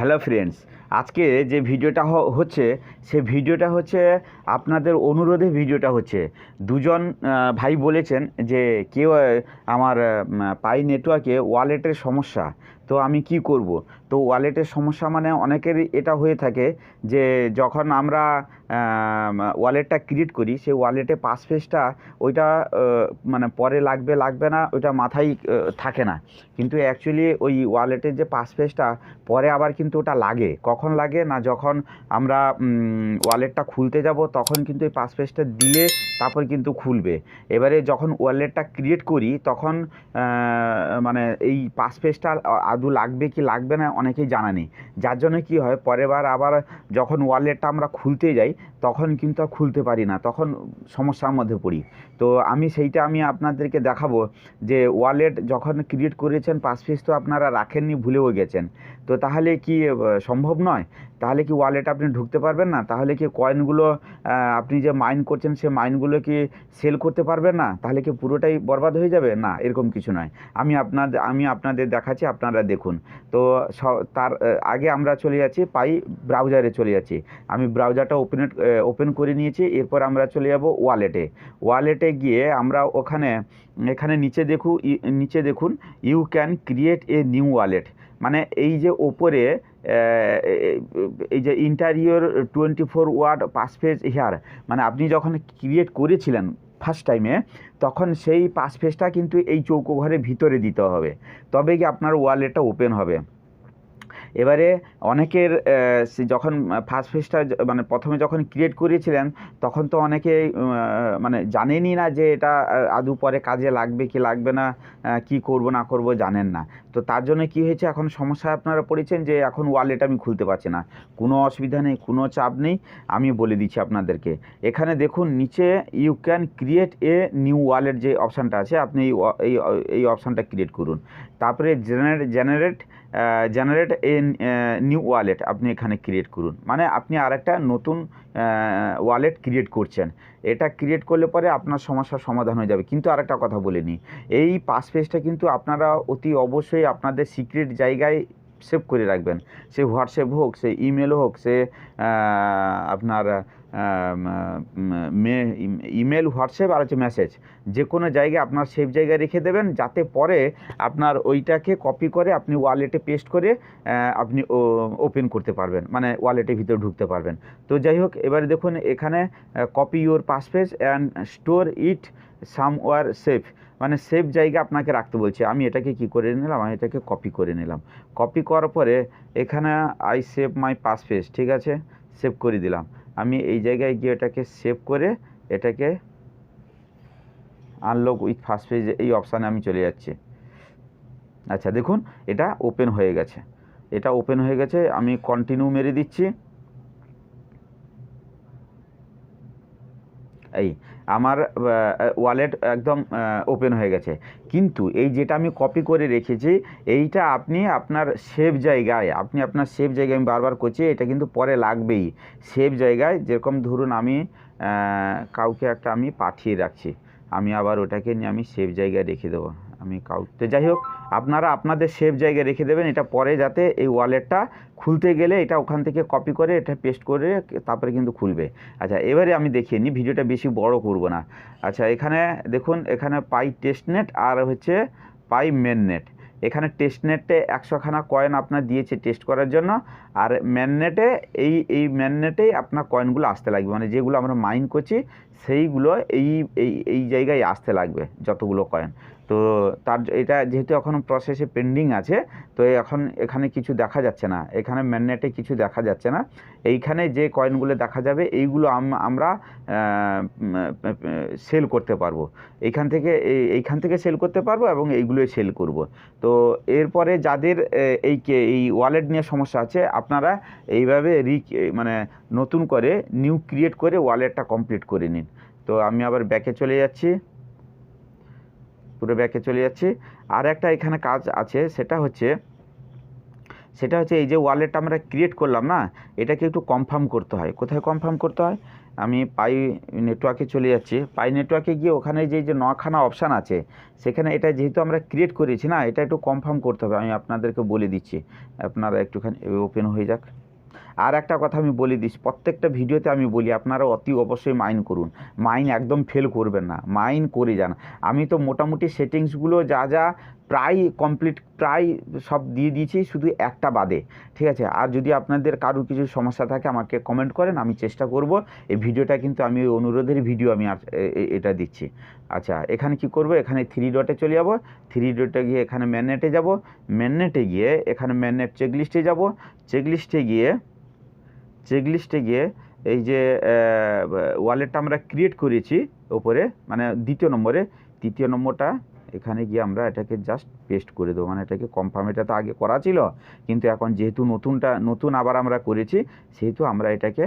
Hello friends, আজকে যে ভিডিওটা হচ্ছে সে ভিডিওটা হচ্ছে আপনাদের অনুরোধে ভিডিওটা হচ্ছে। দুজন ভাই বলেছেন যে কেউ আমার পাই নেটওয়ার্কে ওয়ালেটের সমস্যা, তো আমি কি করব। তো ওয়ালেটের সমস্যা মানে অনেকেরই এটা হয়ে থাকে যে যখন আমরা ওয়ালেটটা ক্রিয়েট করি সেই ওয়ালেটে পাসফেজটা ওইটা মানে পরে লাগবে লাগবে না ওইটা মাথায় থাকে না, কিন্তু অ্যাকচুয়ালি ওই ওয়ালেটের যে পাসফেজটা পরে আবার কিন্তু ওটা লাগে। কখন লাগে না, যখন আমরা ওয়ালেটটা খুলতে যাব তখন কিন্তু এই পাসফেজটা দিলে তারপর কিন্তু খুলবে। এবারে যখন ওয়ালেটটা ক্রিয়েট করি তখন মানে এই পাসফেজটা আদৌ লাগবে কি লাগবে না অনেকেই জানা নেই, যার জন্য কি হয় পরের বার আবার যখন ওয়ালেটটা আমরা খুলতে যাই তখন কিন্তু আর খুলতে পারি না, তখন সমস্যার মধ্যে পড়ি। তো সেইটা আমি আপনাদেরকে দেখাবো যে ওয়ালেট যখন ক্রিয়েট করেছেন পাসফেজ তো আপনারা রাখেননি, ভুলেও গেছেন, তো তাহলে কি সম্ভব নয়? তাহলে কি ওয়ালেটে আপনি ঢুকতে পারবেন না? তাহলে কি কয়েনগুলো আপনি যে মাইন করছেন সে মাইনগুলো কি সেল করতে পারবেন না? তাহলে কি পুরোটাই বরবাদ হয়ে যাবে? না, এরকম কিছু নয়। আমি আপনাদের দেখাচ্ছি, আপনারা দেখুন। তো তার আগে আমরা চলে যাচ্ছি ব্রাউজারে চলে যাচ্ছি। আমি ব্রাউজারটা ওপেন করে নিয়েছি। এরপর আমরা চলে যাব ওয়ালেটে গিয়ে আমরা এখানে নিচে দেখুন you can create a new wallet. মানে এই যে ওপরে এই যে ইন্টারিয়র 24 ওয়ার্ড পাসফেজ হিয়ার, মানে আপনি যখন ক্রিয়েট করেছিলেন ফার্স্ট টাইমে তখন সেই পাসফেজটা কিন্তু এই চৌকো ঘরের ভিতরে দিতে হবে, তবে কি আপনার ওয়ালেটটা ওপেন হবে। এবারে অনেকের যখন ফার্স্ট পেজটা মানে প্রথমে যখন ক্রিয়েট করেছিলেন তখন তো অনেকে মানে জানেনই না যে এটা আদৌ পরে কাজে লাগবে কি লাগবে না, কি করব না করব জানেন না। তো তার জন্য কি হয়েছে, এখন সমস্যায় আপনারা পড়েছেন যে এখন ওয়ালেট আমি খুলতে পারছি না। কোনো অসুবিধা নেই, কোনো চাপ নেই, আমি বলে দিচ্ছি আপনাদেরকে। এখানে দেখুন নিচে you can create a new wallet যে অপশানটা আছে, আপনি এই অপশানটা ক্রিয়েট করুন। তারপরে জেনারেট এ নিউ ওয়ালেট আপনি এখানে ক্রিয়েট করুন, মানে আপনি আরেকটা নতুন ওয়ালেট ক্রিয়েট করছেন। এটা ক্রিয়েট করলে পরে আপনার সমস্যার সমাধান হয়ে যাবে। কিন্তু আরেকটা কথা বলে নিই, এই পাসপেজটা কিন্তু আপনারা অতি অবশ্যই আপনাদের সিক্রেট জায়গায় সেভ করে রাখবেন। সে হোয়াটসঅ্যাপ হোক, সে ইমেল হোক, সে আপনার ইমেল, হোয়াটসঅ্যাপ আর হচ্ছে মেসেজ, যে কোনো জায়গায় আপনার সেভ জায়গায় রেখে দেবেন, যাতে পরে আপনার ওইটাকে কপি করে আপনি ওয়ালেটে পেস্ট করে আপনি ওপেন করতে পারবেন, মানে ওয়ালেটের ভিতরে ঢুকতে পারবেন। তো যাই হোক, এবারে দেখুন এখানে copy your passphrase and store it somewhere safe, মানে সেফ জায়গা আপনাকে রাখতে বলছে। আমি এটাকে কি করে নিলাম, আমি এটাকে কপি করে নিলাম। কপি করার পরে এখানে আই সেভ মাই পাসপেজ, ঠিক আছে, সেভ করে দিলাম। আমি এই জায়গায় গিয়ে এটাকে সেভ করে এটাকে আনলক উইথ ফার্স্ট পেজ এই অপশানে আমি চলে যাচ্ছি। আচ্ছা দেখুন এটা ওপেন হয়ে গেছে, আমি কন্টিনিউ মেরে দিচ্ছি। এই আমার ওয়ালেট একদম ওপেন হয়ে গেছে। কিন্তু এই যেটা আমি কপি করে রেখেছি এইটা আপনি আপনার সেভ জায়গায় আমি বারবার করছি, এটা কিন্তু পরে লাগবেই। সেভ জায়গায় যেরকম ধরুন আমি কাউকে একটা আমি পাঠিয়ে রাখছি, আমি আবার ওটাকে নিয়ে আমি সেভ জায়গায় রেখে দেবো। তো যাই হোক, আপনারা আপনাদের সেভ জায়গায় রেখে দেবেন, এটা পরে যাতে এই ওয়ালেটটা খুলতে গেলে এটা ওখান থেকে কপি করে এটা পেস্ট করে তারপরে কিন্তু খুলবে। আচ্ছা এবারে আমি দেখিয়ে নিই, ভিডিওটা বেশি বড় করব না। আচ্ছা এখানে দেখুন, এখানে পাই টেস্টনেট আর হচ্ছে পাই মেননেট। এখানে টেস্টনেটে 100খানা কয়েন আপনার দিয়েছে টেস্ট করার জন্য, আর মেননেটে এই মেননেটেই আপনার কয়েনগুলো আসতে লাগবে, মানে যেগুলো আমরা মাইন করছি সেইগুলো এই জায়গায় আসতে লাগবে যতগুলো কয়েন। তো এটা যেহেতু এখন প্রসেসে পেন্ডিং আছে, তো এখানে কিছু দেখা যাচ্ছে না, এখানে মেননেটে কিছু দেখা যাচ্ছে না। এইখানে যে কয়েনগুলো দেখা যাবে এইগুলো আমরা সেল করতে পারবো, এইখান থেকে সেল করতে পারবো এবং এইগুলোই সেল করব। তো এরপরে যাদের এই ওয়ালেট নিয়ে সমস্যা আছে আপনারা এইভাবে মানে নতুন করে নিউ ক্রিয়েট করে ওয়ালেটটা কমপ্লিট করে নিন। তো আমি আবার ব্যাকে চলে যাচ্ছি, আর একটা এখানে কাজ আছে, সেটা হচ্ছে সেটা হচ্ছে এই যে ওয়ালেটটা আমরা ক্রিয়েট করলাম না, এটাকে একটু কনফার্ম করতে হয়। কোথায় কনফার্ম করতে হয়? আমি পাই নেটওয়ার্কে চলে যাচ্ছি। পাই নেটওয়ার্কে গিয়ে ওখানে যে 9খানা অপশান আছে, সেখানে এটা যেহেতু আমরা ক্রিয়েট করেছি না, এটা একটু কনফার্ম করতে হবে। আমি আপনাদেরকে বলে দিচ্ছি, আপনারা একটুখানি ওপেন হয়ে যাক। আর একটা কথা আমি বলে দিচ্ছি, প্রত্যেকটা ভিডিওতে আমি বলি আপনারা অতি অবশ্যই মাইন করুন, মাইন একদম ফেল করবেন না, মাইন করে যান। আমি তো মোটামুটি সেটিংসগুলো যা প্রায় কমপ্লিট, প্রায় সব দিয়ে দিয়েছি, শুধু একটা বাদে, ঠিক আছে? আর যদি আপনাদের কারোর কিছু সমস্যা থাকে আমাকে কমেন্ট করেন, আমি চেষ্টা করব। এই ভিডিওটা কিন্তু আমি ওই অনুরোধের ভিডিও আমি এটা দিচ্ছি। আচ্ছা, এখানে কি করব? এখানে 3 ডটে চলে যাব, 3 ডটে গিয়ে এখানে ম্যাননেটে যাব, ম্যাননেটে গিয়ে এখানে ম্যাননেট চেকলিস্টে যাব, চেকলিস্টে গিয়ে এই যে ওয়ালেটটা আমরা ক্রিয়েট করেছি ওপরে, মানে দ্বিতীয় নম্বরে, তৃতীয় নম্বরটা এখানে গিয়ে আমরা এটাকে জাস্ট পেস্ট করে দেবো। মানে এটাকে কনফার্ম, এটা তো আগে করা ছিল, কিন্তু এখন যেহেতু নতুন আবার আমরা করেছি, সেহেতু আমরা এটাকে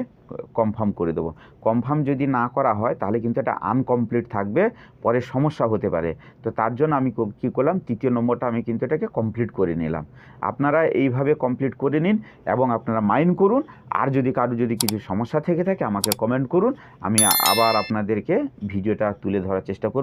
কনফার্ম করে দেবো। কনফার্ম যদি না করা হয় তাহলে কিন্তু এটা আনকমপ্লিট থাকবে, পরে সমস্যা হতে পারে। তো তার জন্য আমি কী করলাম, তৃতীয় নম্বরটা আমি কিন্তু এটাকে কমপ্লিট করে নিলাম। আপনারা এইভাবে কমপ্লিট করে নিন এবং আপনারা মাইন করুন। আর যদি কারো যদি কিছু সমস্যা থেকে থাকে আমাকে কমেন্ট করুন, আমি আবার আপনাদেরকে ভিডিওটা তুলে ধরার চেষ্টা করব।